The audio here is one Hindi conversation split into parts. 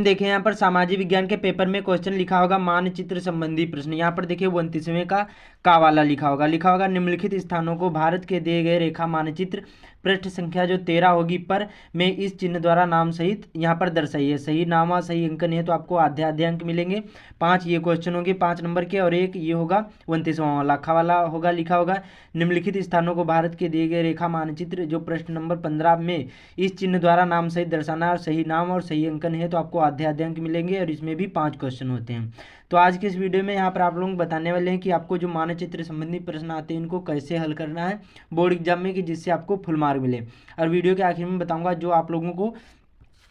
देखें यहाँ पर सामाजिक विज्ञान के पेपर में क्वेश्चन लिखा होगा मानचित्र संबंधी प्रश्न। यहाँ पर देखिए 29वें का वाला लिखा होगा निम्नलिखित स्थानों को भारत के दिए गए रेखा मानचित्र पृष्ठ संख्या जो 13 होगी पर में इस चिन्ह द्वारा नाम सहित यहाँ पर दर्शाइए। सही नाम और सही अंकन है तो आपको आधे अंक मिलेंगे। 5 ये क्वेश्चन होंगे 5 नंबर के, और एक ये होगा 29वां वाला होगा लिखा होगा निम्नलिखित स्थानों को भारत के दिए गए रेखा मानचित्र जो प्रश्न नंबर 15 में इस चिन्ह द्वारा नाम सहित दर्शाना, और सही नाम और सही अंकन है तो आपको आधे अंक मिलेंगे, और इसमें भी 5 क्वेश्चन होते हैं। तो आज के इस वीडियो में यहाँ पर आप लोग बताने वाले हैं कि आपको जो मानचित्र संबंधी प्रश्न आते हैं इनको कैसे हल करना है बोर्ड एग्जाम में, कि जिससे आपको फुल मार्क मिले। और वीडियो के आखिर में बताऊंगा जो आप लोगों को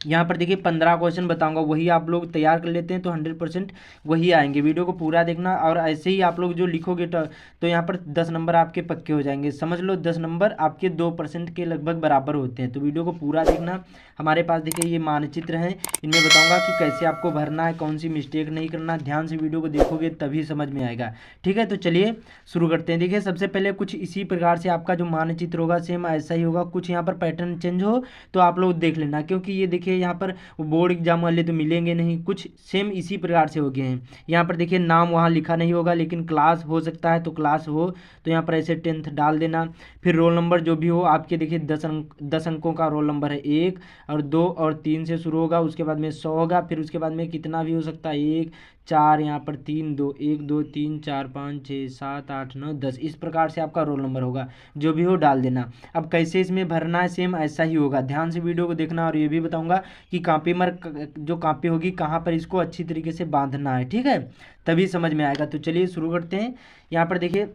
यहाँ पर देखिए 15 क्वेश्चन बताऊंगा, वही आप लोग तैयार कर लेते हैं तो 100% वही आएंगे। वीडियो को पूरा देखना, और ऐसे ही आप लोग जो लिखोगे तो यहाँ पर 10 नंबर आपके पक्के हो जाएंगे। समझ लो 10 नंबर आपके 2% के लगभग बराबर होते हैं। तो वीडियो को पूरा देखना। हमारे पास देखिए ये मानचित्र हैं, इनमें बताऊँगा कि कैसे आपको भरना है, कौन सी मिस्टेक नहीं करना। ध्यान से वीडियो को देखोगे तभी समझ में आएगा। ठीक है, तो चलिए शुरू करते हैं। देखिए सबसे पहले कुछ इसी प्रकार से आपका जो मानचित्र होगा सेम ऐसा ही होगा। कुछ यहाँ पर पैटर्न चेंज हो तो आप लोग देख लेना, क्योंकि ये देखिए यहाँ पर बोर्ड एग्जाम वाले तो मिलेंगे नहीं, कुछ सेम इसी प्रकार से हो गए हैं। यहाँ पर देखिए नाम वहाँ लिखा नहीं होगा, लेकिन क्लास हो सकता है, तो क्लास हो तो यहाँ पर ऐसे 10th डाल देना। फिर रोल नंबर जो भी हो आपके देखिए 10 अंकों का रोल नंबर है, 1 और 2 और 3 से शुरू होगा, उसके बाद में 100 होगा, फिर उसके बाद में कितना भी हो सकता है 1 4 यहाँ पर 3 2 1 2 3 4 5 6 7 8 9 10 इस प्रकार से आपका रोल नंबर होगा। जो भी हो डाल देना। अब कैसे इसमें भरना है सेम ऐसा ही होगा। ध्यान से वीडियो को देखना, और ये भी बताऊंगा कि कॉपी में जो कॉपी होगी कहाँ पर इसको अच्छी तरीके से बांधना है। ठीक है, तभी समझ में आएगा। तो चलिए शुरू करते हैं। यहाँ पर देखिए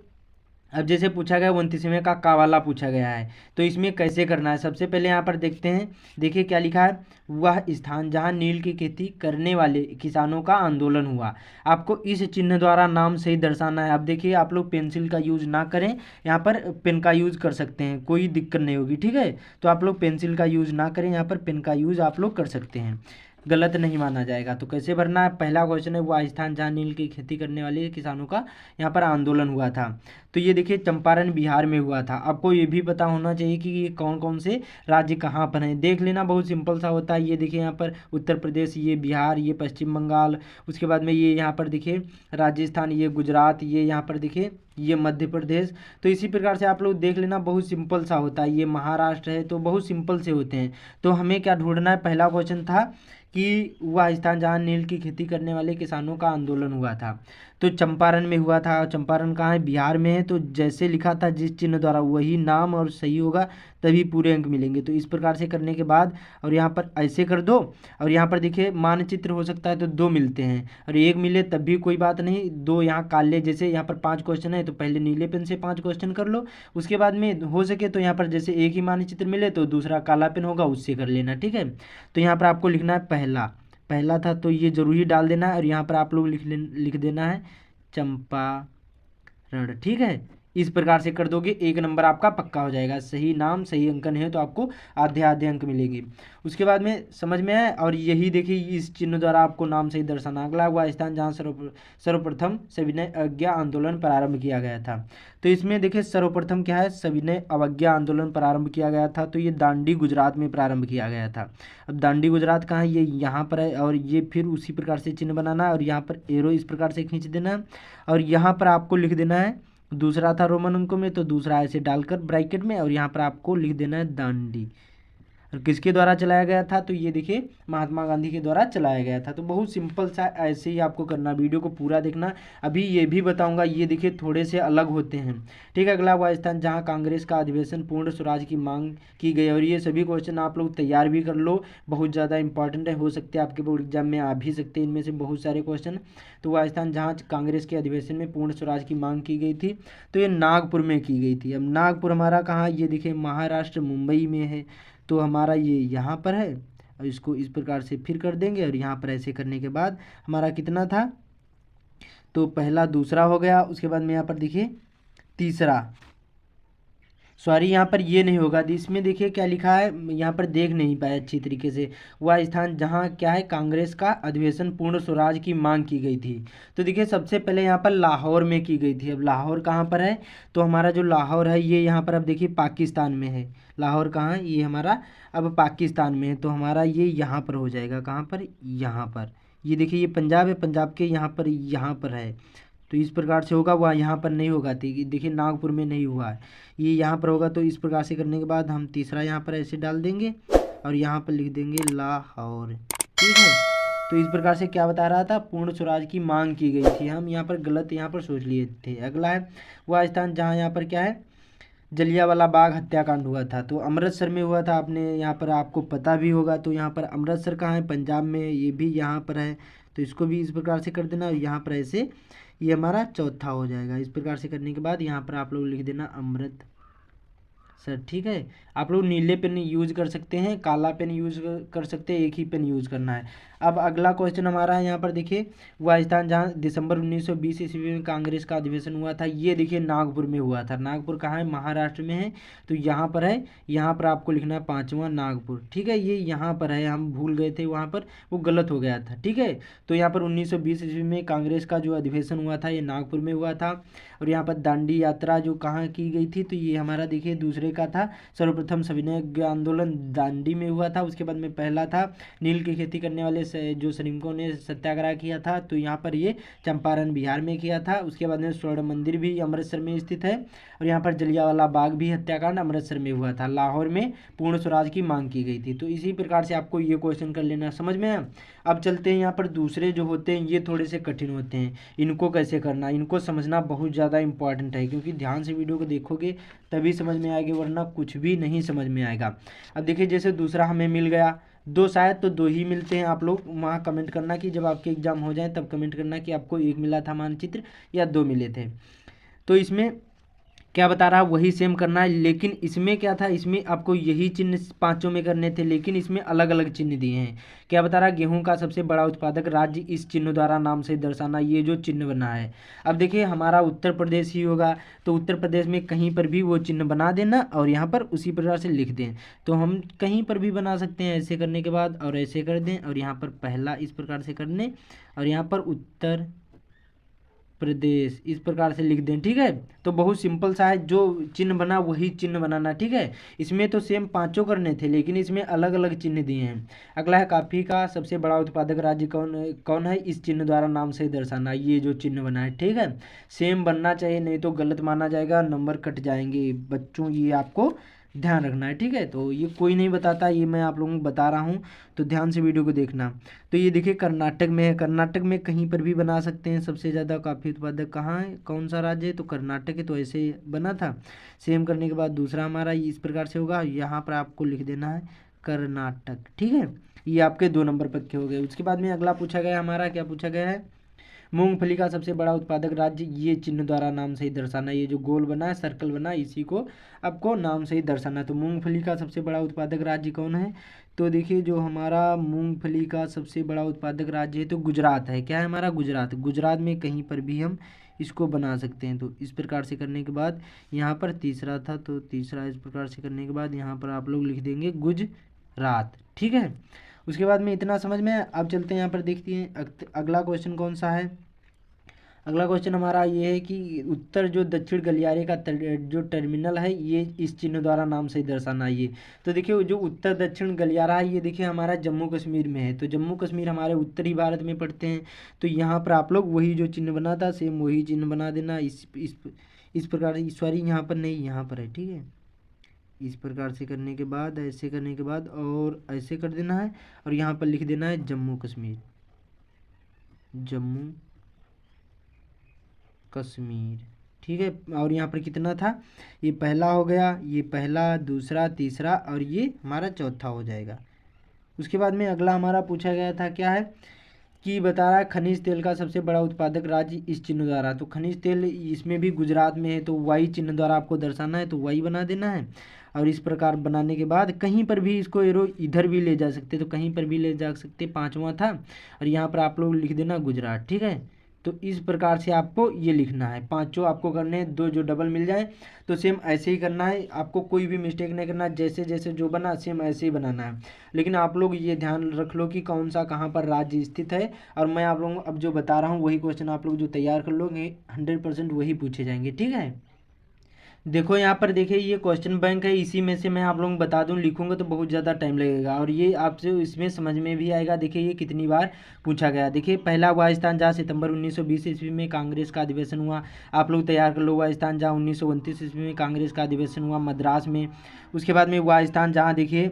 अब जैसे पूछा गया 29वें का वाला पूछा गया है, तो इसमें कैसे करना है सबसे पहले यहाँ पर देखते हैं। देखिए क्या लिखा है, वह स्थान जहाँ नील की खेती करने वाले किसानों का आंदोलन हुआ। आपको इस चिन्ह द्वारा नाम सही दर्शाना है। अब देखिए आप लोग पेंसिल का यूज ना करें, यहाँ पर पेन का यूज कर सकते हैं, कोई दिक्कत नहीं होगी। ठीक है, तो आप लोग पेंसिल का यूज ना करें, यहाँ पर पेन का यूज आप लोग कर सकते हैं, गलत नहीं माना जाएगा। तो कैसे भरना है, पहला क्वेश्चन है वह स्थान जहाँ नील की खेती करने वाले किसानों का यहाँ पर आंदोलन हुआ था। तो ये देखिए चंपारण बिहार में हुआ था। आपको ये भी पता होना चाहिए कि ये कौन कौन से राज्य कहाँ पर हैं, देख लेना, बहुत सिंपल सा होता है। ये देखिए यहाँ पर उत्तर प्रदेश, ये बिहार, ये पश्चिम बंगाल, उसके बाद में ये यहाँ पर देखिए राजस्थान, ये गुजरात, ये यहाँ पर देखिए ये मध्य प्रदेश। तो इसी प्रकार से आप लोग देख लेना, बहुत सिंपल सा होता है। ये महाराष्ट्र है, तो बहुत सिंपल से होते हैं। तो हमें क्या ढूंढना है, पहला क्वेश्चन था कि वह स्थान जहाँ नील की खेती करने वाले किसानों का आंदोलन हुआ था, तो चंपारण में हुआ था। चंपारण कहाँ है, बिहार में है। तो जैसे लिखा था जिस चिन्ह द्वारा वही नाम और सही होगा, तभी पूरे अंक मिलेंगे। तो इस प्रकार से करने के बाद और यहाँ पर ऐसे कर दो, और यहाँ पर देखिए मानचित्र हो सकता है तो 2 मिलते हैं, और 1 मिले तब भी कोई बात नहीं। 2 यहाँ काले, जैसे यहाँ पर 5 क्वेश्चन है तो पहले नीले पेन से 5 क्वेश्चन कर लो, उसके बाद में हो सके तो यहाँ पर जैसे एक ही मानचित्र मिले तो दूसरा काला पेन होगा उससे कर लेना। ठीक है, तो यहाँ पर आपको लिखना है पहला था तो ये जरूरी डाल देना है, और यहाँ पर आप लोग लिख देना है चंपारण। ठीक है, इस प्रकार से कर दोगे 1 नंबर आपका पक्का हो जाएगा। सही नाम सही अंकन है तो आपको आधे अंक मिलेंगे। उसके बाद में समझ में आए, और यही देखिए इस चिन्ह द्वारा आपको नाम सही दर्शाना। अगला हुआ स्थान जहाँ सर्वप्रथम सविनय अवज्ञा आंदोलन प्रारंभ किया गया था। तो इसमें देखिए सर्वप्रथम क्या है, सविनय अवज्ञा आंदोलन प्रारंभ किया गया था, तो ये दांडी गुजरात में प्रारंभ किया गया था। अब दांडी गुजरात कहाँ है, ये यहाँ पर है, और ये फिर उसी प्रकार से चिन्ह बनाना है, और यहाँ पर एरो इस प्रकार से खींच देना, और यहाँ पर आपको लिख देना है, दूसरा था रोमन अंकों में तो दूसरा ऐसे डालकर ब्रैकेट में, और यहाँ पर आपको लिख देना है दांडी। और किसके द्वारा चलाया गया था, तो ये देखिए महात्मा गांधी के द्वारा चलाया गया था। तो बहुत सिंपल सा ऐसे ही आपको करना, वीडियो को पूरा देखना। अभी ये भी बताऊंगा, ये देखिए थोड़े से अलग होते हैं। ठीक है, अगला हुआ स्थान जहां कांग्रेस का अधिवेशन पूर्ण स्वराज की मांग की गई। और ये सभी क्वेश्चन आप लोग तैयार भी कर लो, बहुत ज़्यादा इंपॉर्टेंट है, हो सकते हैं आपके बोर्ड एग्जाम में आ भी सकते हैं इनमें से बहुत सारे क्वेश्चन। तो वह स्थान जहाँ कांग्रेस के अधिवेशन में पूर्ण स्वराज की मांग की गई थी, तो ये नागपुर में की गई थी। अब नागपुर हमारा कहाँ, ये देखिए महाराष्ट्र मुंबई में है, तो हमारा ये यहाँ पर है, और इसको इस प्रकार से फिर कर देंगे, और यहाँ पर ऐसे करने के बाद हमारा कितना था, तो पहला दूसरा हो गया। उसके बाद में यहाँ पर देखिए तीसरा सॉरी, यहाँ पर ये नहीं होगा। इसमें देखिए क्या लिखा है, यहाँ पर देख नहीं पाया अच्छी तरीके से। वह स्थान जहाँ क्या है, कांग्रेस का अधिवेशन पूर्ण स्वराज की मांग की गई थी। तो देखिए सबसे पहले यहाँ पर लाहौर में की गई थी। अब लाहौर कहाँ पर है, तो हमारा जो लाहौर है ये यहाँ पर अब देखिए पाकिस्तान में है। लाहौर कहाँ है, ये हमारा अब पाकिस्तान में है। तो हमारा ये यहाँ पर हो जाएगा, कहाँ पर, यहाँ पर। ये देखिए ये पंजाब है, पंजाब के यहाँ पर है। तो इस प्रकार से होगा, वह यहाँ पर नहीं होगा। देखिए नागपुर में नहीं हुआ है, ये यहाँ पर होगा। तो इस प्रकार से करने के बाद हम तीसरा यहाँ पर ऐसे डाल देंगे और यहाँ पर लिख देंगे लाहौर, ठीक है। तो इस प्रकार से क्या बता रहा था, पूर्ण स्वराज की मांग की गई थी। हम यहाँ पर गलत यहाँ पर सोच लिए थे। अगला है वह स्थान जहाँ यहाँ पर क्या है, जलियांवाला बाग हत्याकांड हुआ था। तो अमृतसर में हुआ था, आपने यहाँ पर आपको पता भी होगा। तो यहाँ पर अमृतसर कहाँ है, पंजाब में, ये भी यहाँ पर है। तो इसको भी इस प्रकार से कर देना और यहाँ पर ऐसे, ये हमारा चौथा हो जाएगा। इस प्रकार से करने के बाद यहाँ पर आप लोग लिख देना अमृतसर, ठीक है। आप लोग नीले पेन यूज कर सकते हैं, काला पेन यूज कर सकते हैं, एक ही पेन यूज करना है। अब अगला क्वेश्चन हमारा है यहाँ पर देखिए, वह स्थान जहाँ दिसंबर 1920 ईस्वी में कांग्रेस का अधिवेशन हुआ था, ये देखिए नागपुर में हुआ था। नागपुर कहाँ है, महाराष्ट्र में है। तो यहाँ पर है, यहाँ पर आपको लिखना है पाँचवा नागपुर, ठीक है। ये यहाँ पर है, हम भूल गए थे वहाँ पर, वो गलत हो गया था, ठीक है। तो यहाँ पर 1920 ईस्वी में कांग्रेस का जो अधिवेशन हुआ था ये नागपुर में हुआ था। और यहाँ पर दांडी यात्रा जो कहाँ की गई थी, तो ये हमारा देखिए दूसरे का था। सर्वप्रथम सविनय आंदोलन दांडी में हुआ था। उसके बाद में पहला था नील की खेती करने वाले जो श्रमिकों ने सत्याग्रह किया था, तो यहाँ पर ये चंपारण बिहार में किया था। उसके बाद में स्वर्ण मंदिर भी अमृतसर में स्थित है। और यहाँ पर जलियांवाला बाग भी हत्याकांड अमृतसर में हुआ था। लाहौर में पूर्ण स्वराज की मांग की गई थी। तो इसी प्रकार से आपको ये क्वेश्चन कर लेना, समझ में आया। अब चलते हैं यहाँ पर दूसरे जो होते हैं ये थोड़े से कठिन होते हैं, इनको कैसे करना, इनको समझना बहुत ज़्यादा इंपॉर्टेंट है, क्योंकि ध्यान से वीडियो को देखोगे तभी समझ में आएगी, वरना कुछ भी नहीं समझ में आएगा। अब देखिए जैसे दूसरा हमें मिल गया, दो शायद तो दो ही मिलते हैं। आप लोग वहाँ कमेंट करना कि जब आपके एग्जाम हो जाए तब कमेंट करना कि आपको एक मिला था मानचित्र या दो मिले थे। तो इसमें क्या बता रहा, वही सेम करना है। लेकिन इसमें क्या था, इसमें आपको यही चिन्ह पांचों में करने थे, लेकिन इसमें अलग अलग चिन्ह दिए हैं। क्या बता रहा, गेहूं का सबसे बड़ा उत्पादक राज्य इस चिन्ह द्वारा नाम से दर्शाना, ये जो चिन्ह बना है। अब देखिए हमारा उत्तर प्रदेश ही होगा, तो उत्तर प्रदेश में कहीं पर भी वो चिन्ह बना देना और यहाँ पर उसी प्रकार से लिख दें। तो हम कहीं पर भी बना सकते हैं, ऐसे करने के बाद और ऐसे कर दें और यहाँ पर पहला इस प्रकार से कर दें और यहाँ पर उत्तर प्रदेश इस प्रकार से लिख दें, ठीक है। तो बहुत सिंपल सा है, जो चिन्ह बना वही चिन्ह बनाना, ठीक है। इसमें तो सेम पांचों करने थे, लेकिन इसमें अलग अलग चिन्ह दिए हैं। अगला है कॉफी का सबसे बड़ा उत्पादक राज्य कौन है, इस चिन्ह द्वारा नाम से दर्शाना, ये जो चिन्ह बना है, ठीक है। सेम बनना चाहिए, नहीं तो गलत माना जाएगा, नंबर कट जाएंगे बच्चों, ये आपको ध्यान रखना है, ठीक है। तो ये कोई नहीं बताता, ये मैं आप लोगों को बता रहा हूँ, तो ध्यान से वीडियो को देखना। तो ये देखिए कर्नाटक में है, कर्नाटक में कहीं पर भी बना सकते हैं। सबसे ज़्यादा कॉफ़ी उत्पादक कहाँ है, कौन सा राज्य है, तो कर्नाटक है। तो ऐसे बना था, सेम करने के बाद दूसरा हमारा इस प्रकार से होगा, यहाँ पर आपको लिख देना है कर्नाटक, ठीक है। ये आपके 2 नंबर पक्के हो गए। उसके बाद में अगला पूछा गया हमारा, क्या पूछा गया है, मूंगफली का सबसे बड़ा उत्पादक राज्य, ये चिन्ह द्वारा नाम से ही दर्शाना। ये जो गोल बना है, सर्कल बना, इसी को आपको नाम से ही दर्शाना। तो मूंगफली का सबसे बड़ा उत्पादक राज्य कौन है, तो देखिए जो हमारा मूंगफली का सबसे बड़ा उत्पादक राज्य है तो गुजरात है। क्या है हमारा, गुजरात। गुजरात में कहीं पर भी हम इसको बना सकते हैं। तो इस प्रकार से करने के बाद यहाँ पर तीसरा था, तो तीसरा इस प्रकार से करने के बाद यहाँ पर आप लोग लिख देंगे गुजरात, ठीक है। उसके बाद में इतना समझ में। अब चलते हैं यहाँ पर देखते हैं अगला क्वेश्चन कौन सा है। अगला क्वेश्चन हमारा ये है कि उत्तर जो दक्षिण गलियारे का जो टर्मिनल है, ये इस चिन्ह द्वारा नाम से दर्शाना। ये तो देखिए जो उत्तर दक्षिण गलियारा है, ये देखिए हमारा जम्मू कश्मीर में है। तो जम्मू कश्मीर हमारे उत्तरी भारत में पड़ते हैं। तो यहाँ पर आप लोग वही जो चिन्ह बना था सेम वही चिन्ह बना देना। इस प्रकार, सॉरी यहाँ पर नहीं, यहाँ पर है, ठीक है। इस प्रकार से करने के बाद, ऐसे करने के बाद और ऐसे कर देना है और यहाँ पर लिख देना है जम्मू कश्मीर, जम्मू कश्मीर, ठीक है। और यहाँ पर कितना था, ये पहला हो गया, ये पहला, दूसरा, तीसरा और ये हमारा चौथा हो जाएगा। उसके बाद में अगला हमारा पूछा गया था, क्या है कि बता रहा है खनिज तेल का सबसे बड़ा उत्पादक राज्य इस चिन्ह द्वारा। तो खनिज तेल इसमें भी गुजरात में है, तो वाई चिन्ह द्वारा आपको दर्शाना है, तो वाई बना देना है। और इस प्रकार बनाने के बाद कहीं पर भी इसको एरो इधर भी ले जा सकते, तो कहीं पर भी ले जा सकते, पांचवा था। और यहाँ पर आप लोग लिख देना गुजरात, ठीक है। तो इस प्रकार से आपको ये लिखना है, पांचों आपको करने हैं, दो जो डबल मिल जाए तो सेम ऐसे ही करना है, आपको कोई भी मिस्टेक नहीं करना, जैसे जैसे जो बना सेम ऐसे ही बनाना है। लेकिन आप लोग ये ध्यान रख लो कि कौन सा कहाँ पर राज्य स्थित है, और मैं आप लोगों को अब जो बता रहा हूँ वही क्वेश्चन आप लोग जो तैयार कर लोगे 100% वही पूछे जाएंगे, ठीक है। देखो यहाँ पर देखिए ये क्वेश्चन बैंक है, इसी में से मैं आप लोगों को बता दूं, लिखूंगा तो बहुत ज़्यादा टाइम लगेगा और ये आपसे इसमें समझ में भी आएगा। देखिए ये कितनी बार पूछा गया, देखिए पहला हुआ स्थान जहाँ सितंबर 1920 ईस्वी में कांग्रेस का अधिवेशन हुआ, आप लोग तैयार कर लो। हुआ स्थान जहाँ 1929 ईस्वी में कांग्रेस का अधिवेशन हुआ मद्रास में। उसके बाद में हुआ स्थान जहाँ देखिए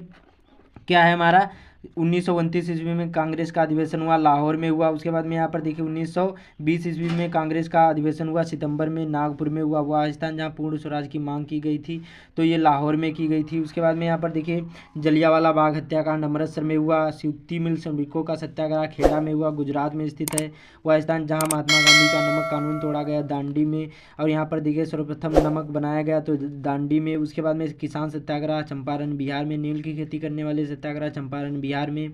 क्या है हमारा 1929 ईस्वी में कांग्रेस का अधिवेशन हुआ लाहौर में हुआ। उसके बाद में यहाँ पर देखिए 1920 ईस्वी में कांग्रेस का अधिवेशन हुआ सितंबर में नागपुर में हुआ। वह स्थान जहाँ पूर्ण स्वराज की मांग की गई थी तो ये लाहौर में की गई थी। उसके बाद में यहाँ पर देखिए जलियांवाला बाग हत्याकांड अमृतसर में हुआ। सूती मिल श्रमिकों का सत्याग्रह खेड़ा में हुआ, गुजरात में स्थित है। वह स्थान जहाँ महात्मा गांधी का नमक कानून तोड़ा गया दांडी में, और यहाँ पर देखिए सर्वप्रथम नमक बनाया गया तो दांडी में। उसके बाद में किसान सत्याग्रह चंपारण बिहार में, नील की खेती करने वाले सत्याग्रह चंपारण बिहार में,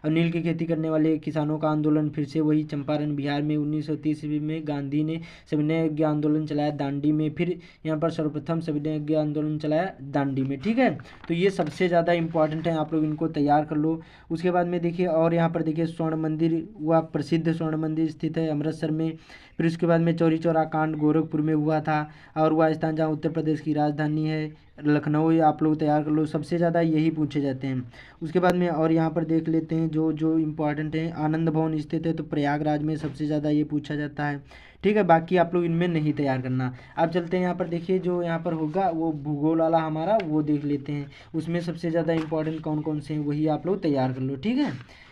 और नील की खेती करने वाले किसानों का आंदोलन फिर से वही चंपारण बिहार में। 1930 ईस्वी में गांधी ने सविनय यज्ञ आंदोलन चलाया दांडी में, फिर यहाँ पर सर्वप्रथम सविनय यज्ञ आंदोलन चलाया दांडी में, ठीक है। तो ये सबसे ज़्यादा इंपॉर्टेंट है, आप लोग इनको तैयार कर लो। उसके बाद में देखिए और यहाँ पर देखिए स्वर्ण मंदिर हुआ, प्रसिद्ध स्वर्ण मंदिर स्थित है अमृतसर में। फिर उसके बाद में चौरी चौरा कांड गोरखपुर में हुआ था, और वह स्थान जहाँ उत्तर प्रदेश की राजधानी है लखनऊ। ये आप लोग तैयार कर लो, सबसे ज़्यादा यही पूछे जाते हैं। उसके बाद में और यहाँ पर देख लेते हैं जो जो इम्पोर्टेंट है। आनंद भवन स्थित है तो प्रयागराज में सबसे ज़्यादा ये पूछा जाता है, ठीक है। बाकी आप लोग इनमें नहीं तैयार करना। अब चलते हैं यहाँ पर देखिए जो यहाँ पर होगा वो भूगोल वाला हमारा वो देख लेते हैं, उसमें सबसे ज़्यादा इंपॉर्टेंट कौन कौन से हैं वही आप लोग तैयार कर लो, ठीक है।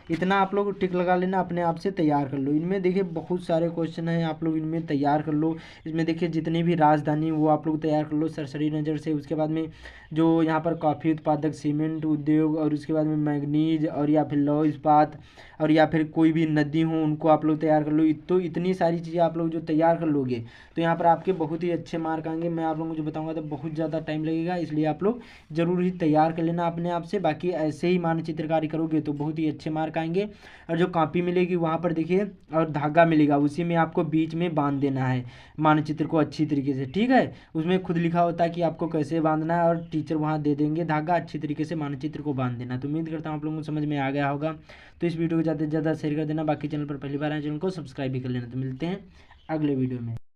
इतना आप लोग टिक लगा लेना, अपने आप से तैयार कर लो। इनमें देखिए बहुत सारे क्वेश्चन हैं, आप लोग इनमें तैयार कर लो। इसमें देखिए जितनी भी राजधानी वो आप लोग तैयार कर लो सरसरी नज़र से। उसके बाद में जो यहाँ पर कॉफ़ी उत्पादक सीमेंट उद्योग, और उसके बाद में मैग्नीज, और या फिर लौह इस्पात, और या फिर कोई भी नदी हो उनको आप लोग तैयार कर लो। तो इतनी सारी चीज़ें आप लोग जो तैयार कर लोगे तो यहाँ पर आपके बहुत ही अच्छे मार्क आएंगे। मैं आप लोगों को जो बताऊँगा तो बहुत ज़्यादा टाइम लगेगा, इसलिए आप लोग ज़रूर ही तैयार कर लेना अपने आप से। बाकी ऐसे ही मानचित्रकारी करोगे तो बहुत ही अच्छे मार्क आएंगे। और जो कॉपी मिलेगी वहाँ पर देखिए और धागा मिलेगा, उसी में आपको बीच में बांध देना है मानचित्र को अच्छी तरीके से, ठीक है। उसमें खुद लिखा होता है कि आपको कैसे बांधना है, और टीचर वहाँ दे देंगे धागा, अच्छी तरीके से मानचित्र को बांध देना। तो उम्मीद करता हूँ आप लोगों को समझ में आ गया होगा। तो इस वीडियो को ज़्यादा से ज़्यादा शेयर कर देना, बाकी चैनल पर पहली बार आए चैनल को सब्सक्राइब भी कर लेना। तो मिलते हैं अगले वीडियो में।